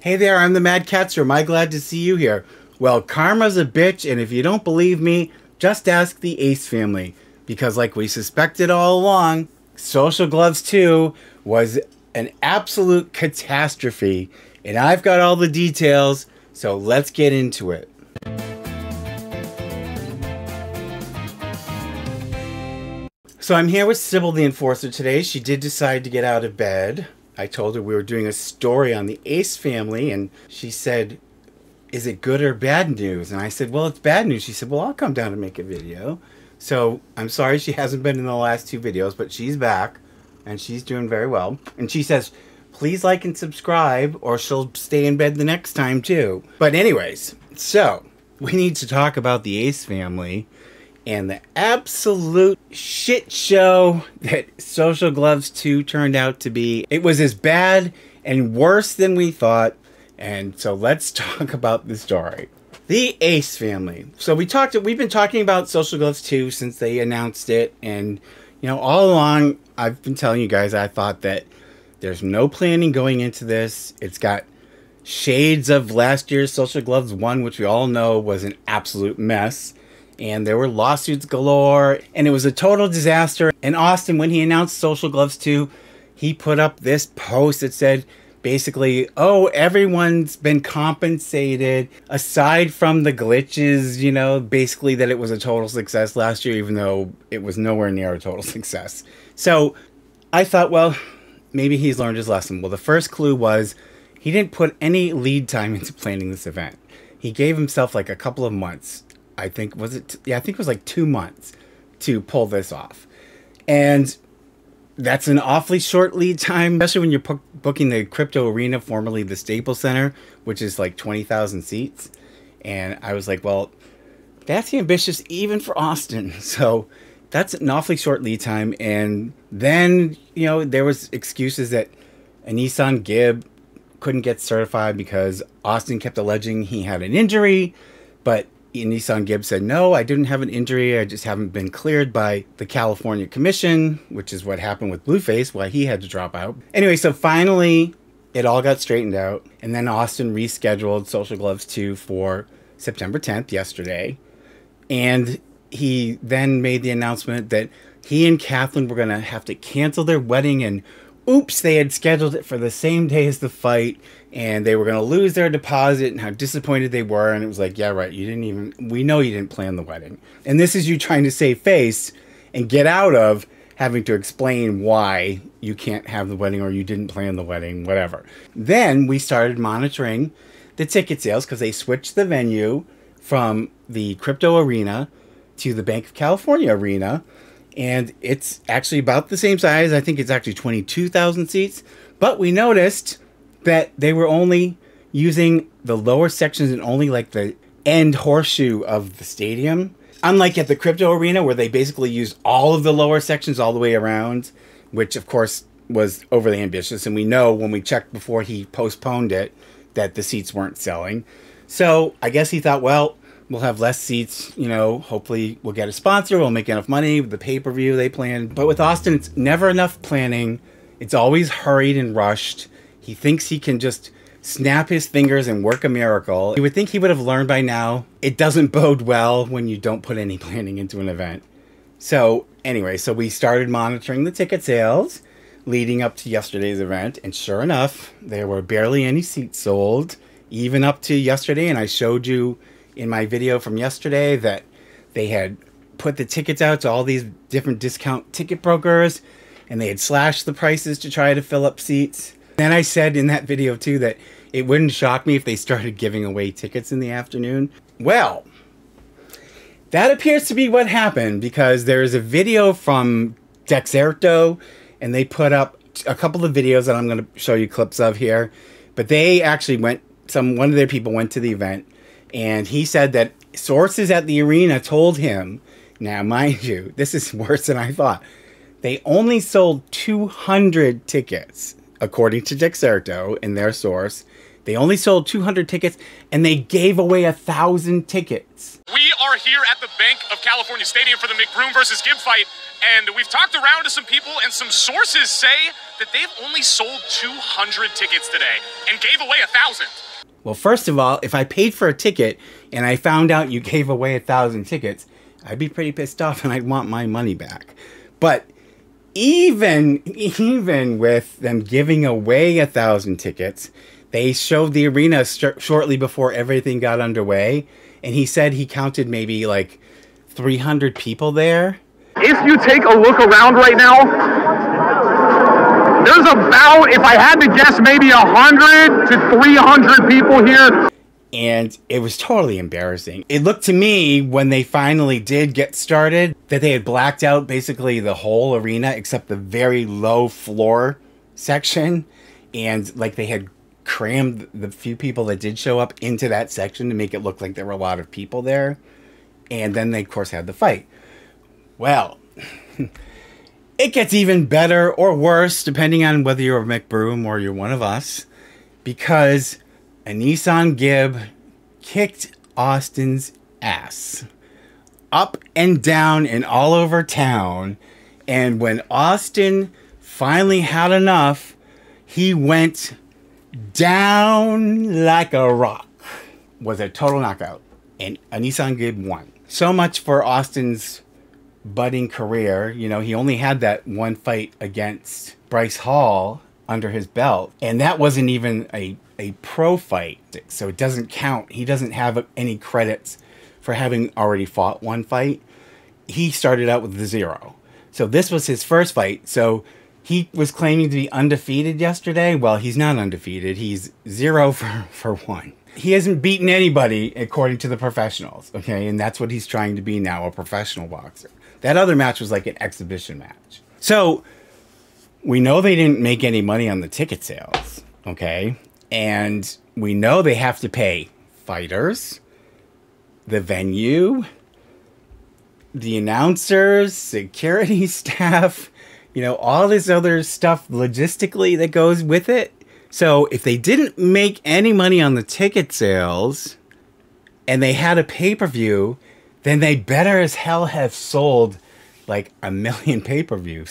Hey there, I'm the Mad Catster. Am I glad to see you here? Well, karma's a bitch, and if you don't believe me, just ask the Ace family. Because like we suspected all along, Social Gloves 2 was an absolute catastrophe. And I've got all the details, so let's get into it. So I'm here with Sybil the Enforcer today. She did decide to get out of bed. I told her we were doing a story on the Ace family, and she said, is it good or bad news? And I said, well, it's bad news. She said, well, I'll come down and make a video. So I'm sorry she hasn't been in the last two videos, but she's back, and she's doing very well. And she says, please like and subscribe, or she'll stay in bed the next time too. But anyways, so we need to talk about the Ace family and the absolute shit show that Social Gloves 2 turned out to be. It was as bad and worse than we thought. And so let's talk about the story. The Ace family. So we've been talking about Social Gloves 2 since they announced it. And, you know, all along, I've been telling you guys, I thought that there's no planning going into this. It's got shades of last year's Social Gloves 1, which we all know was an absolute mess. And there were lawsuits galore, and it was a total disaster. And Austin, when he announced Social Gloves 2, he put up this post that said, basically, oh, everyone's been compensated, aside from the glitches, you know, basically that it was a total success last year, even though it was nowhere near a total success. So I thought, well, maybe he's learned his lesson. Well, the first clue was he didn't put any lead time into planning this event. He gave himself like a couple of months. I think, was it? Yeah, I think it was like 2 months to pull this off. And that's an awfully short lead time, especially when you're booking the Crypto Arena, formerly the Staples Center, which is like 20,000 seats. And I was like, well, that's ambitious even for Austin. So that's an awfully short lead time. And then, you know, there was excuses that a Nissan Gib couldn't get certified because Austin kept alleging he had an injury, but Nissan Gib said, no, I didn't have an injury. I just haven't been cleared by the California Commission, which is what happened with Blueface, why he had to drop out. Anyway, so finally, it all got straightened out. And then Austin rescheduled Social Gloves 2 for September 10th, yesterday. And he then made the announcement that he and Kathleen were going to have to cancel their wedding. And oops, they had scheduled it for the same day as the fight. And they were going to lose their deposit, and how disappointed they were. And it was like, yeah, right. We know you didn't plan the wedding. And this is you trying to save face and get out of having to explain why you can't have the wedding or you didn't plan the wedding, whatever. Then we started monitoring the ticket sales because they switched the venue from the Crypto Arena to the Bank of California Arena. And it's actually about the same size. I think it's actually 22,000 seats. But we noticed that they were only using the lower sections and only like the end horseshoe of the stadium. Unlike at the Crypto Arena, where they basically used all of the lower sections all the way around, which of course was overly ambitious. And we know when we checked before he postponed it that the seats weren't selling. So I guess he thought, well, we'll have less seats, you know, hopefully we'll get a sponsor, we'll make enough money with the pay-per-view they planned. But with Austin, it's never enough planning. It's always hurried and rushed. He thinks he can just snap his fingers and work a miracle. You would think he would have learned by now. It doesn't bode well when you don't put any planning into an event. So anyway, so we started monitoring the ticket sales leading up to yesterday's event. And sure enough, there were barely any seats sold, even up to yesterday. And I showed you in my video from yesterday that they had put the tickets out to all these different discount ticket brokers, and they had slashed the prices to try to fill up seats. Then I said in that video too that it wouldn't shock me if they started giving away tickets in the afternoon. Well, that appears to be what happened, because there is a video from Dexerto, and they put up a couple of videos that I'm going to show you clips of here. But they actually one of their people went to the event, and he said that sources at the arena told him, now mind you, this is worse than I thought, they only sold 200 tickets. According to Dexerto and their source, they only sold 200 tickets, and they gave away 1,000 tickets. We are are here at the Bank of California Stadium for the McBroom versus Gibb fight, and we've talked around to some people, and some sources say that they've only sold 200 tickets today and gave away 1,000. Well, first of all, if I paid for a ticket and I found out you gave away 1,000 tickets, I'd be pretty pissed off and I'd want my money back. But even with them giving away 1,000 tickets, they showed the arena shortly before everything got underway, and he said he counted maybe like 300 people there. If you take a look around right now, there's about, if I had to guess, maybe 100 to 300 people here. And it was totally embarrassing. It looked to me, when they finally did get started, that they had blacked out basically the whole arena except the very low floor section. And like they had crammed the few people that did show up into that section to make it look like there were a lot of people there. And then they, of course, had the fight. Well, it gets even better or worse, depending on whether you're a McBroom or you're one of us, because Anissan Gibb kicked Austin's ass up and down and all over town. And when Austin finally had enough, he went down like a rock. Was a total knockout. And Anissan Gibb won. So much for Austin's budding career. You know, he only had that one fight against Bryce Hall under his belt. And that wasn't even a pro fight. So it doesn't count. He doesn't have any credits for having already fought one fight. He started out with 0. So this was his first fight. So he was claiming to be undefeated yesterday. Well, he's not undefeated. He's 0 for 1. He hasn't beaten anybody according to the professionals. Okay. And that's what he's trying to be now, a professional boxer. That other match was like an exhibition match. So we know they didn't make any money on the ticket sales. Okay. And we know they have to pay fighters, the venue, the announcers, security staff, you know, all this other stuff logistically that goes with it. So if they didn't make any money on the ticket sales and they had a pay-per-view, then they better as hell have sold like 1 million pay-per-view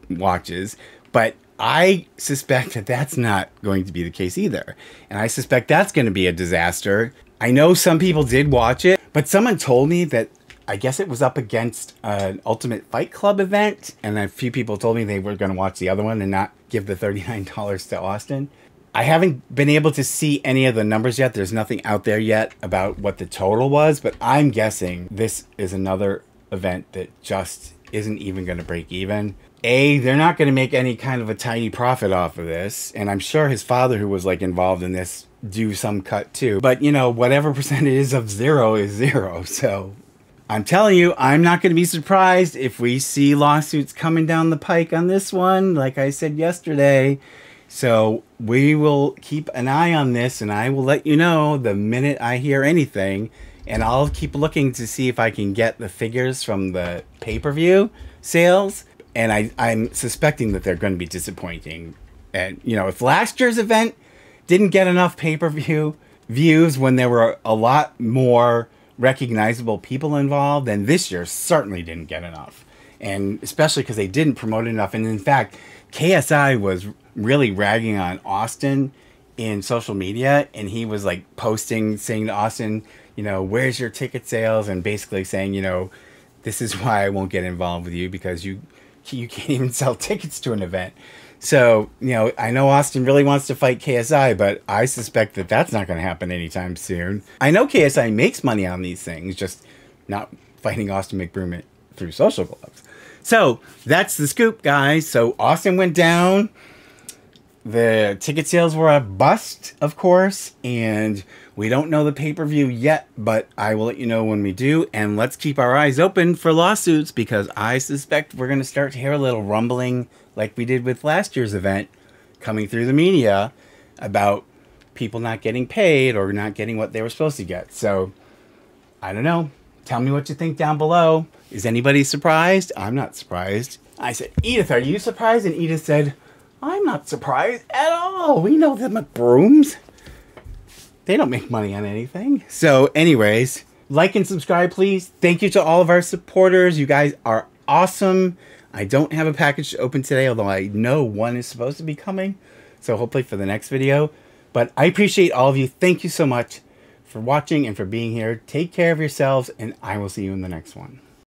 watches. But I suspect that that's not going to be the case either. And I suspect that's going to be a disaster. I know some people did watch it, but someone told me that I guess it was up against an Ultimate Fight Club event. And a few people told me they were going to watch the other one and not give the $39 to Austin. I haven't been able to see any of the numbers yet. There's nothing out there yet about what the total was, but I'm guessing this is another event that just isn't even going to break even. They're not going to make any kind of a tiny profit off of this. And I'm sure his father, who was like involved in this, do some cut too. But you know, whatever percent it is of 0 is 0. So I'm telling you, I'm not going to be surprised if we see lawsuits coming down the pike on this one, like I said yesterday. So we will keep an eye on this, and I will let you know the minute I hear anything. And I'll keep looking to see if I can get the figures from the pay-per-view sales. And I'm suspecting that they're going to be disappointing. And, you know, if last year's event didn't get enough pay-per-view views when there were a lot more recognizable people involved, then this year certainly didn't get enough. And especially because they didn't promote enough. And in fact, KSI was really ragging on Austin in social media. And he was like posting, saying to Austin, you know, where's your ticket sales? And basically saying, you know, this is why I won't get involved with you, because you can't even sell tickets to an event. So, you know, I know Austin really wants to fight KSI, but I suspect that that's not going to happen anytime soon. I know KSI makes money on these things, just not fighting Austin McBroom through Social Gloves. So that's the scoop, guys. So Austin went down. The ticket sales were a bust, of course, and we don't know the pay-per-view yet, but I will let you know when we do. And let's keep our eyes open for lawsuits, because I suspect we're going to start to hear a little rumbling like we did with last year's event coming through the media about people not getting paid or not getting what they were supposed to get. So, I don't know. Tell me what you think down below. Is anybody surprised? I'm not surprised. I said, Edith, are you surprised? And Edith said, I'm not surprised at all. We know the McBrooms. They don't make money on anything. So anyways, Like and subscribe, please. Thank you to all of our supporters. You guys are awesome. I don't have a package to open today, although I know one is supposed to be coming. So hopefully for the next video. But I appreciate all of you. Thank you so much for watching and for being here. Take care of yourselves, and I will see you in the next one.